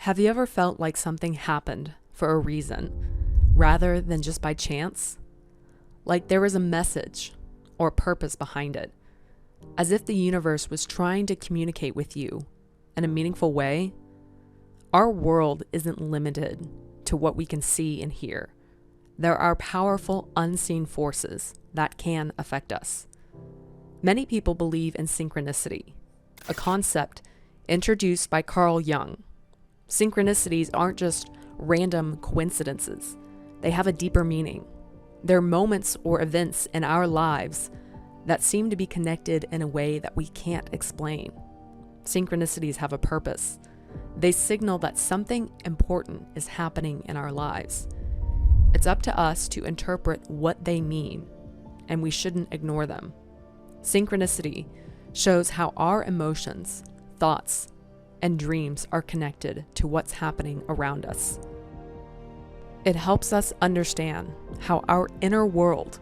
Have you ever felt like something happened for a reason rather than just by chance? Like there was a message or purpose behind it, as if the universe was trying to communicate with you in a meaningful way? Our world isn't limited to what we can see and hear. There are powerful unseen forces that can affect us. Many people believe in synchronicity, a concept introduced by Carl Jung. Synchronicities aren't just random coincidences. They have a deeper meaning. They're moments or events in our lives that seem to be connected in a way that we can't explain. Synchronicities have a purpose. They signal that something important is happening in our lives. It's up to us to interpret what they mean, and we shouldn't ignore them. Synchronicity shows how our emotions, thoughts, and dreams are connected to what's happening around us. It helps us understand how our inner world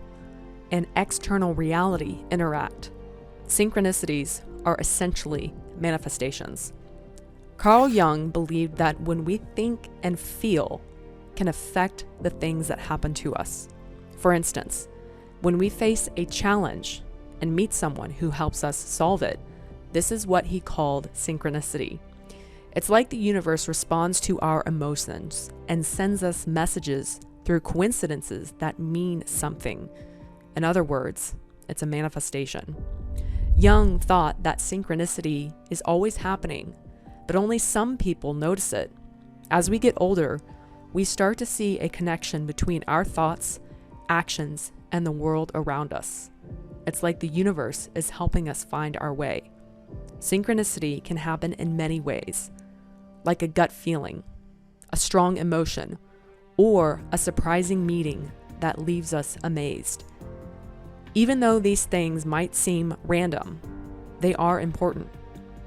and external reality interact. Synchronicities are essentially manifestations. Carl Jung believed that when we think and feel can affect the things that happen to us. For instance, when we face a challenge and meet someone who helps us solve it, this is what he called synchronicity. It's like the universe responds to our emotions and sends us messages through coincidences that mean something. In other words, it's a manifestation. Jung thought that synchronicity is always happening, but only some people notice it. As we get older, we start to see a connection between our thoughts, actions, and the world around us. It's like the universe is helping us find our way. Synchronicity can happen in many ways, like a gut feeling, a strong emotion, or a surprising meeting that leaves us amazed. Even though these things might seem random, they are important.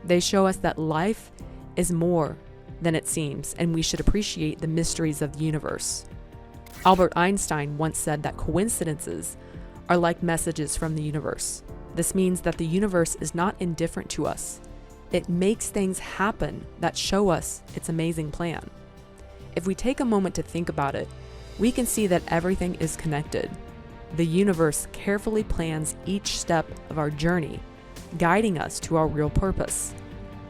They show us that life is more than it seems, and we should appreciate the mysteries of the universe. Albert Einstein once said that coincidences are like messages from the universe. This means that the universe is not indifferent to us. It makes things happen that show us its amazing plan. If we take a moment to think about it, we can see that everything is connected. The universe carefully plans each step of our journey, guiding us to our real purpose.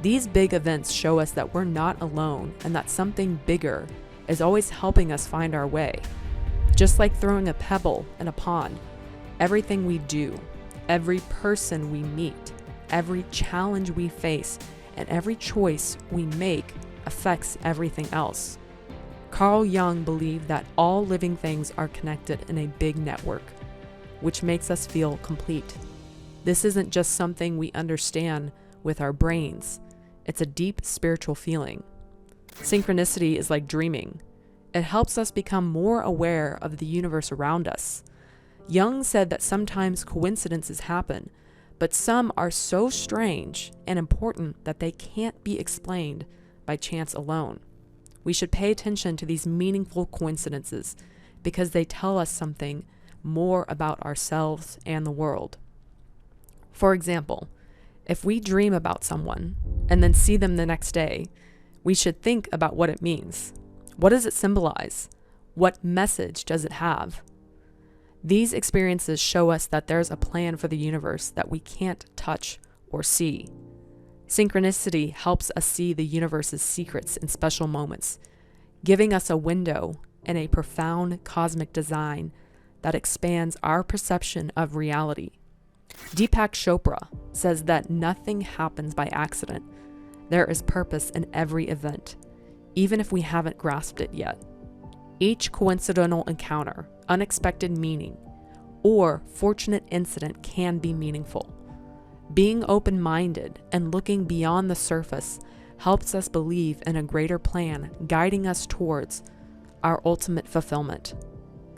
These big events show us that we're not alone and that something bigger is always helping us find our way. Just like throwing a pebble in a pond, everything we do, every person we meet, every challenge we face, and every choice we make affects everything else. Carl Jung believed that all living things are connected in a big network, which makes us feel complete. This isn't just something we understand with our brains. It's a deep spiritual feeling. Synchronicity is like dreaming. It helps us become more aware of the universe around us. Jung said that sometimes coincidences happen, but some are so strange and important that they can't be explained by chance alone. We should pay attention to these meaningful coincidences because they tell us something more about ourselves and the world. For example, if we dream about someone and then see them the next day, we should think about what it means. What does it symbolize? What message does it have? These experiences show us that there's a plan for the universe that we can't touch or see. Synchronicity helps us see the universe's secrets in special moments, giving us a window and a profound cosmic design that expands our perception of reality. Deepak Chopra says that nothing happens by accident. There is purpose in every event, even if we haven't grasped it yet. Each coincidental encounter, unexpected meaning, or fortunate incident can be meaningful. Being open-minded and looking beyond the surface helps us believe in a greater plan guiding us towards our ultimate fulfillment.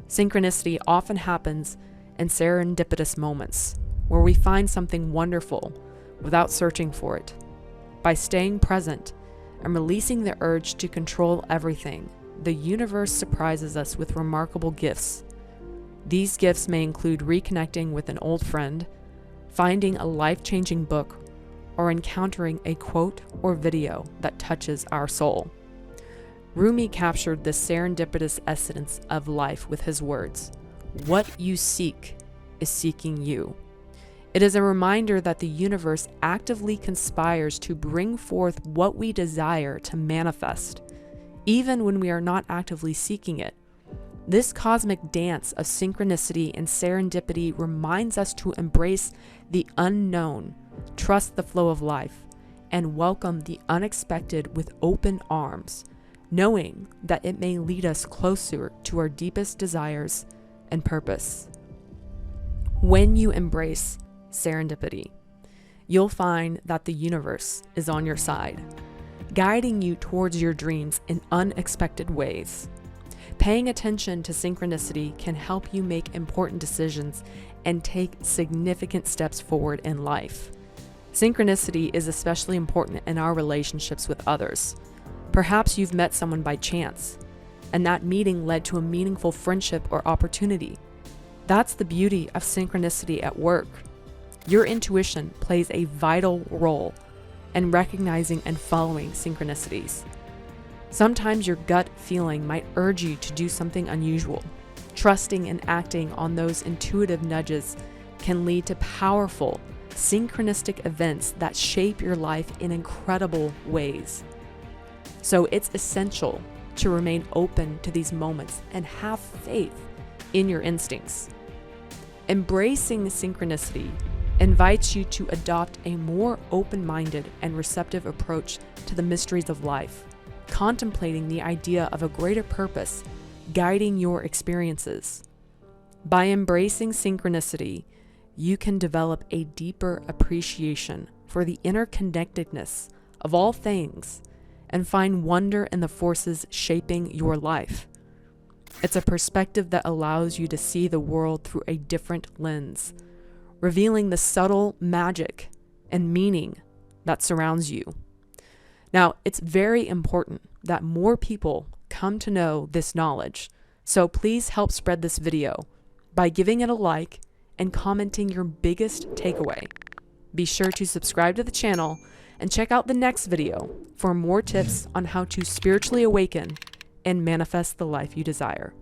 Synchronicity often happens in serendipitous moments where we find something wonderful without searching for it. By staying present and releasing the urge to control everything, the universe surprises us with remarkable gifts. These gifts may include reconnecting with an old friend, finding a life-changing book, or encountering a quote or video that touches our soul. Rumi captured the serendipitous essence of life with his words, "What you seek is seeking you." It is a reminder that the universe actively conspires to bring forth what we desire to manifest, even when we are not actively seeking it. This cosmic dance of synchronicity and serendipity reminds us to embrace the unknown, trust the flow of life, and welcome the unexpected with open arms, knowing that it may lead us closer to our deepest desires and purpose. When you embrace serendipity, you'll find that the universe is on your side, guiding you towards your dreams in unexpected ways. Paying attention to synchronicity can help you make important decisions and take significant steps forward in life. Synchronicity is especially important in our relationships with others. Perhaps you've met someone by chance, and that meeting led to a meaningful friendship or opportunity. That's the beauty of synchronicity at work. Your intuition plays a vital role in recognizing and following synchronicities. Sometimes your gut feeling might urge you to do something unusual. Trusting and acting on those intuitive nudges can lead to powerful, synchronistic events that shape your life in incredible ways. So it's essential to remain open to these moments and have faith in your instincts. Embracing synchronicity invites you to adopt a more open-minded and receptive approach to the mysteries of life, contemplating the idea of a greater purpose guiding your experiences. By embracing synchronicity, you can develop a deeper appreciation for the interconnectedness of all things and find wonder in the forces shaping your life. It's a perspective that allows you to see the world through a different lens, revealing the subtle magic and meaning that surrounds you. Now, it's very important that more people come to know this knowledge, so please help spread this video by giving it a like and commenting your biggest takeaway. Be sure to subscribe to the channel and check out the next video for more tips on how to spiritually awaken and manifest the life you desire.